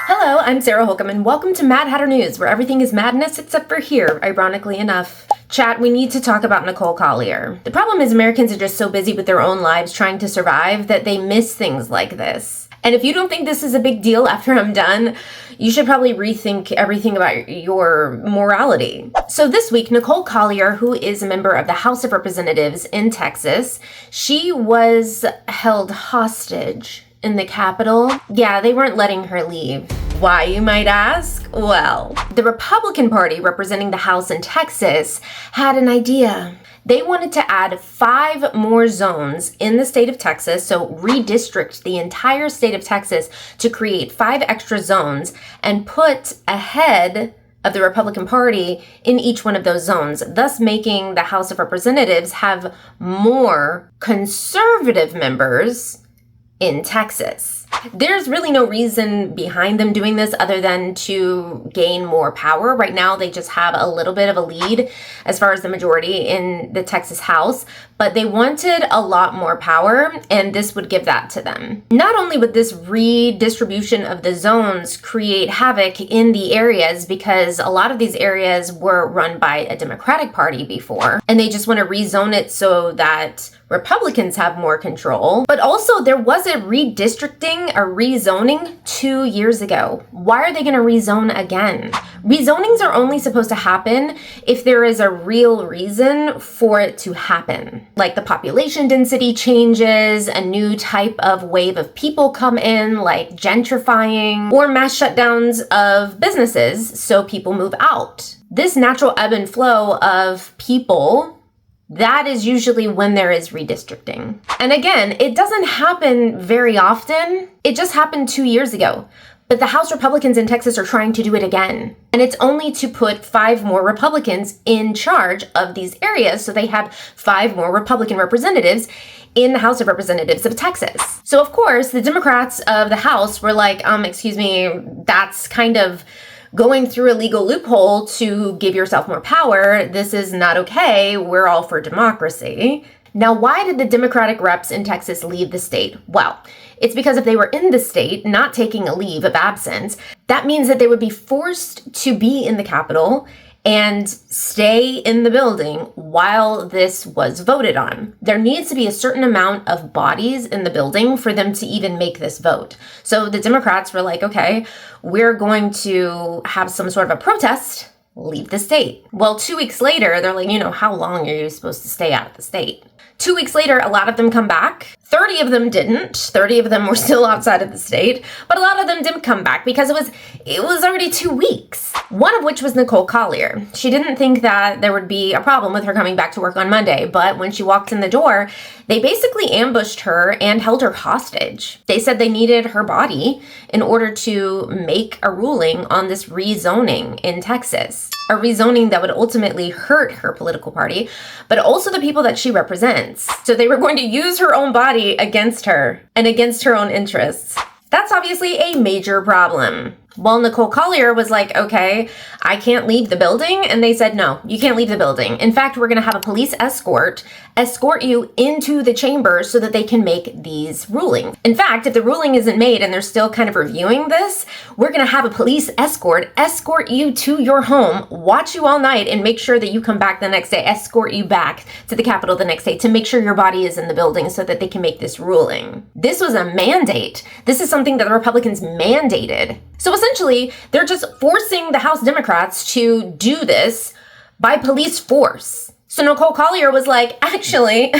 Hello, I'm Sarah Holcomb, and welcome to Mad Hatter News, where everything is madness except for here, ironically enough. Chat, we need to talk about Nicole Collier. The problem is Americans are just so busy with their own lives trying to survive that they miss things like this. And if you don't think this is a big deal after I'm done, you should probably rethink everything about your morality. So this week, Nicole Collier, who is a member of the House of Representatives in Texas, she was held hostage in the Capitol. Yeah, they weren't letting her leave. Why, you might ask? Well, the Republican Party representing the House in Texas had an idea. They wanted to add 5 more zones in the state of Texas, so redistrict the entire state of Texas to create 5 extra zones and put a head of the Republican Party in each one of those zones, thus making the House of Representatives have more conservative members in Texas. There's really no reason behind them doing this other than to gain more power. Right now, they just have a little bit of a lead as far as the majority in the Texas House, but they wanted a lot more power, and this would give that to them. Not only would this redistribution of the zones create havoc in the areas, because a lot of these areas were run by a Democratic Party before, and they just want to rezone it so that Republicans have more control, but also there was a redistricting, a rezoning 2 years ago. Why are they going to rezone again? Rezonings are only supposed to happen if there is a real reason for it to happen. Like the population density changes, a new type of wave of people come in, like gentrifying, or mass shutdowns of businesses so people move out. This natural ebb and flow of people, that is usually when there is redistricting. And again, it doesn't happen very often. It just happened 2 years ago. But the House Republicans in Texas are trying to do it again. And it's only to put 5 more Republicans in charge of these areas, so they have 5 more Republican representatives in the House of Representatives of Texas. So of course, the Democrats of the House were like, excuse me, that's kind of going through a legal loophole to give yourself more power. This is not okay. We're all for democracy. Now, why did the Democratic reps in Texas leave the state? Well, it's because if they were in the state, not taking a leave of absence, that means that they would be forced to be in the Capitol and stay in the building while this was voted on. There needs to be a certain amount of bodies in the building for them to even make this vote. So the Democrats were like, okay, we're going to have some sort of a protest, leave the state. Well, 2 weeks later, they're like, how long are you supposed to stay out of the state? 2 weeks later, a lot of them come back. 30 of them didn't. 30 of them were still outside of the state, but a lot of them didn't come back because it was already 2 weeks. One of which was Nicole Collier. She didn't think that there would be a problem with her coming back to work on Monday, but when she walked in the door, they basically ambushed her and held her hostage. They said they needed her body in order to make a ruling on this rezoning in Texas. A rezoning that would ultimately hurt her political party, but also the people that she represents. So they were going to use her own body against her and against her own interests. That's obviously a major problem. Well, Nicole Collier was like, okay, I can't leave the building. And they said, no, you can't leave the building. In fact, we're going to have a police escort you into the chamber so that they can make these rulings. In fact, if the ruling isn't made and they're still kind of reviewing this, we're going to have a police escort you to your home, watch you all night, and make sure that you come back the next day, escort you back to the Capitol the next day to make sure your body is in the building so that they can make this ruling. This was a mandate. This is something that the Republicans mandated. So essentially, they're just forcing the House Democrats to do this by police force. So Nicole Collier was like, actually,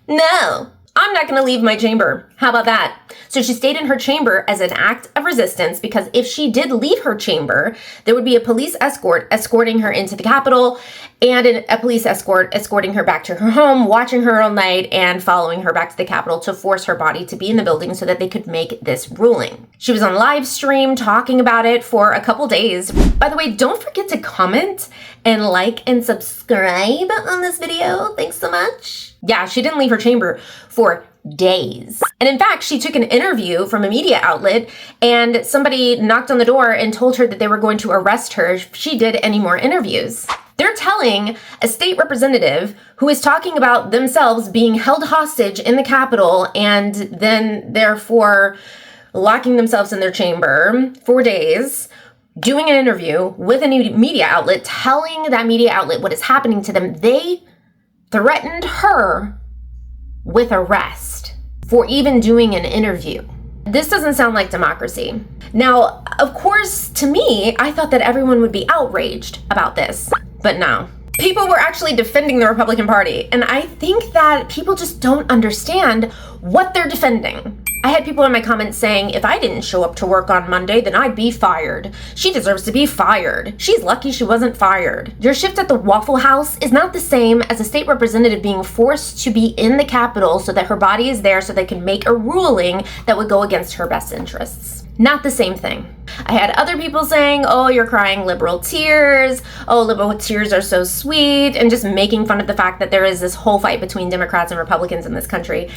no, I'm not going to leave my chamber. How about that? So she stayed in her chamber as an act of resistance, because if she did leave her chamber, there would be a police escort escorting her into the Capitol, and a police escort escorting her back to her home, watching her all night, and following her back to the Capitol to force her body to be in the building so that they could make this ruling. She was on live stream talking about it for a couple days. By the way, don't forget to comment and like and subscribe on this video. Thanks so much. Yeah, she didn't leave her chamber for days. And in fact, she took an interview from a media outlet, and somebody knocked on the door and told her that they were going to arrest her if she did any more interviews. They're telling a state representative who is talking about themselves being held hostage in the Capitol and then therefore locking themselves in their chamber for days, doing an interview with a media outlet, telling that media outlet what is happening to them. They threatened her with arrest for even doing an interview. This doesn't sound like democracy. Now, of course, to me, I thought that everyone would be outraged about this, but no. People were actually defending the Republican Party, and I think that people just don't understand what they're defending. I had people in my comments saying, if I didn't show up to work on Monday, then I'd be fired. She deserves to be fired. She's lucky she wasn't fired. Your shift at the Waffle House is not the same as a state representative being forced to be in the Capitol so that her body is there so they can make a ruling that would go against her best interests. Not the same thing. I had other people saying, oh, you're crying liberal tears. Oh, liberal tears are so sweet. And just making fun of the fact that there is this whole fight between Democrats and Republicans in this country.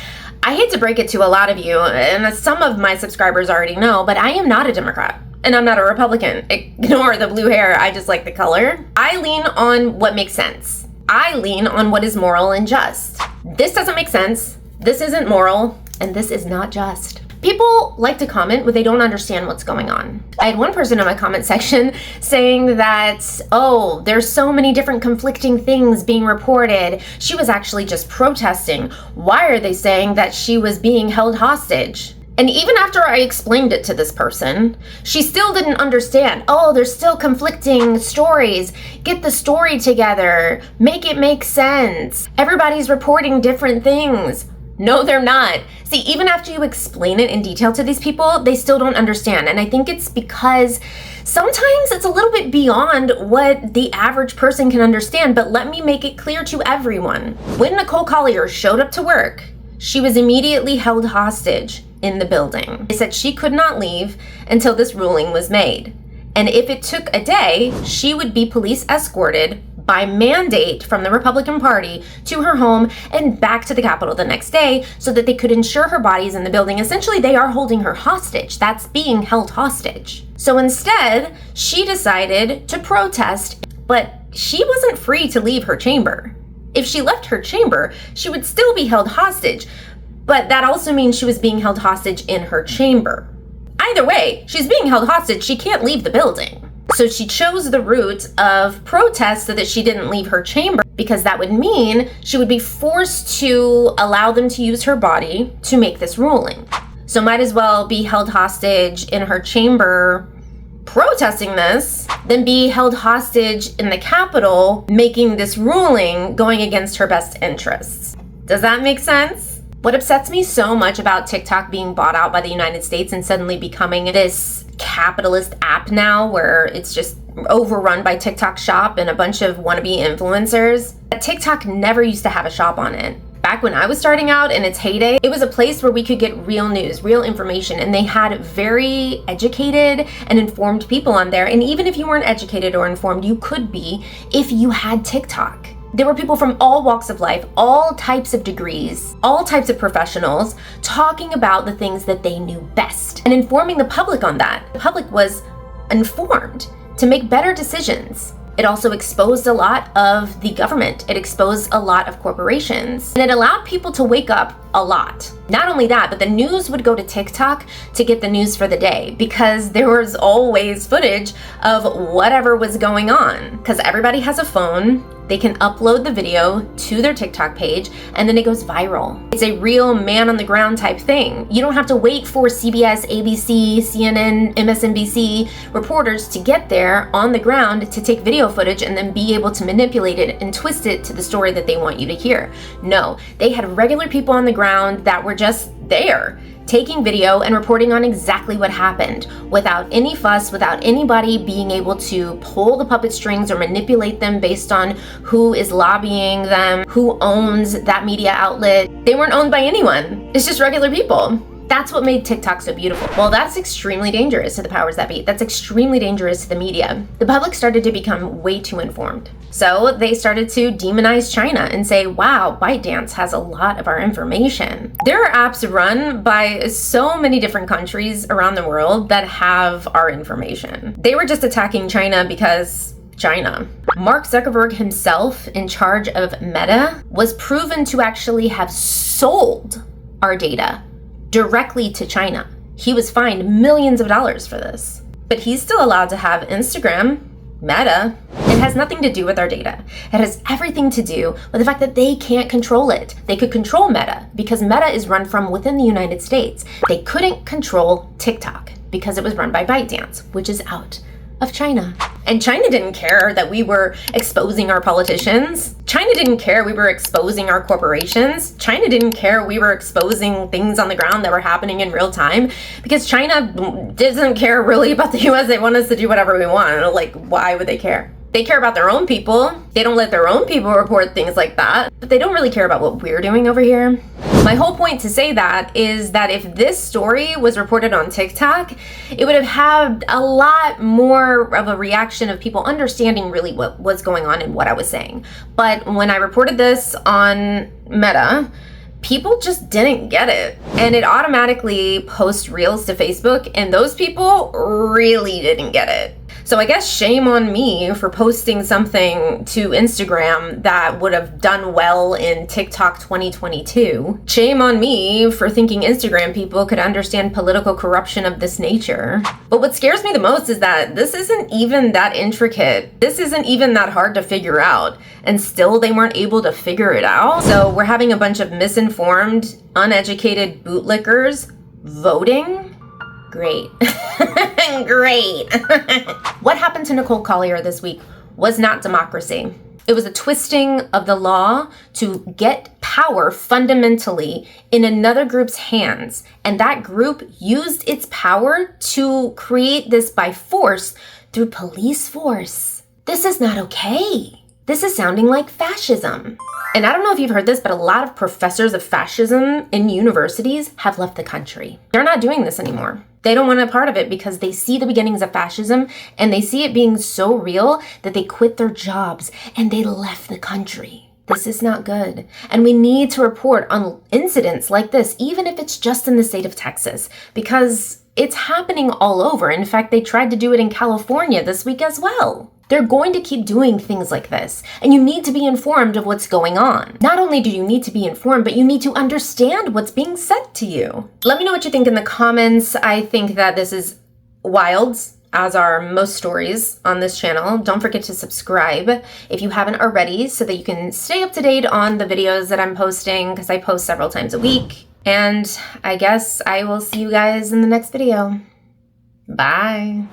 I hate to break it to a lot of you, and some of my subscribers already know, but I am not a Democrat. And I'm not a Republican. Ignore the blue hair. I just like the color. I lean on what makes sense. I lean on what is moral and just. This doesn't make sense. This isn't moral. And this is not just. People like to comment when they don't understand what's going on. I had one person in my comment section saying that, oh, there's so many different conflicting things being reported. She was actually just protesting. Why are they saying that she was being held hostage? And even after I explained it to this person, she still didn't understand. Oh, there's still conflicting stories. Get the story together. Make it make sense. Everybody's reporting different things. No, they're not. See, even after you explain it in detail to these people, they still don't understand. And I think it's because sometimes it's a little bit beyond what the average person can understand. But let me make it clear to everyone. When Nicole Collier showed up to work, she was immediately held hostage in the building. They said she could not leave until this ruling was made. And if it took a day, she would be police escorted by mandate from the Republican Party to her home and back to the Capitol the next day so that they could ensure her body's in the building. Essentially, they are holding her hostage. That's being held hostage. So instead, she decided to protest, but she wasn't free to leave her chamber. If she left her chamber, she would still be held hostage, but that also means she was being held hostage in her chamber. Either way, she's being held hostage. She can't leave the building. So she chose the route of protest so that she didn't leave her chamber, because that would mean she would be forced to allow them to use her body to make this ruling. So might as well be held hostage in her chamber protesting this than be held hostage in the Capitol making this ruling going against her best interests. Does that make sense? What upsets me so much about TikTok being bought out by the United States and suddenly becoming this capitalist app now where it's just overrun by TikTok Shop and a bunch of wannabe influencers. TikTok never used to have a shop on it. Back when I was starting out in its heyday, it was a place where we could get real news, real information, and they had very educated and informed people on there. And even if you weren't educated or informed, you could be if you had TikTok. There were people from all walks of life, all types of degrees, all types of professionals talking about the things that they knew best and informing the public on that. The public was informed to make better decisions. It also exposed a lot of the government. It exposed a lot of corporations. And it allowed people to wake up a lot. Not only that, but the news would go to TikTok to get the news for the day because there was always footage of whatever was going on. Because everybody has a phone. They can upload the video to their TikTok page and then it goes viral. It's a real man on the ground type thing. You don't have to wait for CBS, ABC, CNN, MSNBC reporters to get there on the ground to take video footage and then be able to manipulate it and twist it to the story that they want you to hear. No, they had regular people on the ground that were just there, taking video and reporting on exactly what happened without any fuss, without anybody being able to pull the puppet strings or manipulate them based on who is lobbying them, who owns that media outlet. They weren't owned by anyone. It's just regular people. That's what made TikTok so beautiful. Well, that's extremely dangerous to the powers that be. That's extremely dangerous to the media. The public started to become way too informed. So they started to demonize China and say, wow, ByteDance has a lot of our information. There are apps run by so many different countries around the world that have our information. They were just attacking China because China. Mark Zuckerberg himself, in charge of Meta, was proven to actually have sold our data directly to China. He was fined millions of dollars for this. But he's still allowed to have Instagram, Meta. It has nothing to do with our data. It has everything to do with the fact that they can't control it. They could control Meta because Meta is run from within the United States. They couldn't control TikTok because it was run by ByteDance, which is out of China. And China didn't care that we were exposing our politicians. China didn't care we were exposing our corporations. China didn't care we were exposing things on the ground that were happening in real time, because China doesn't care really about the US. They want us to do whatever we want. Like, why would they care? They care about their own people. They don't let their own people report things like that, but they don't really care about what we're doing over here. My whole point to say that is that if this story was reported on TikTok, it would have had a lot more of a reaction of people understanding really what was going on and what I was saying. But when I reported this on Meta, people just didn't get it. And it automatically posts reels to Facebook, and those people really didn't get it. So I guess shame on me for posting something to Instagram that would have done well in TikTok 2022. Shame on me for thinking Instagram people could understand political corruption of this nature. But what scares me the most is that this isn't even that intricate. This isn't even that hard to figure out. And still they weren't able to figure it out. So we're having a bunch of misinformed, uneducated bootlickers voting. Great. Great. What happened to Nicole Collier this week was not democracy. It was a twisting of the law to get power fundamentally in another group's hands. And that group used its power to create this by force through police force. This is not okay. This is sounding like fascism. And I don't know if you've heard this, but a lot of professors of fascism in universities have left the country. They're not doing this anymore. They don't want a part of it because they see the beginnings of fascism and they see it being so real that they quit their jobs and they left the country. This is not good. And we need to report on incidents like this, even if it's just in the state of Texas, because it's happening all over. In fact, they tried to do it in California this week as well. They're going to keep doing things like this, and you need to be informed of what's going on. Not only do you need to be informed, but you need to understand what's being said to you. Let me know what you think in the comments. I think that this is wild, as are most stories on this channel. Don't forget to subscribe if you haven't already so that you can stay up to date on the videos that I'm posting, because I post several times a week. And I guess I will see you guys in the next video. Bye.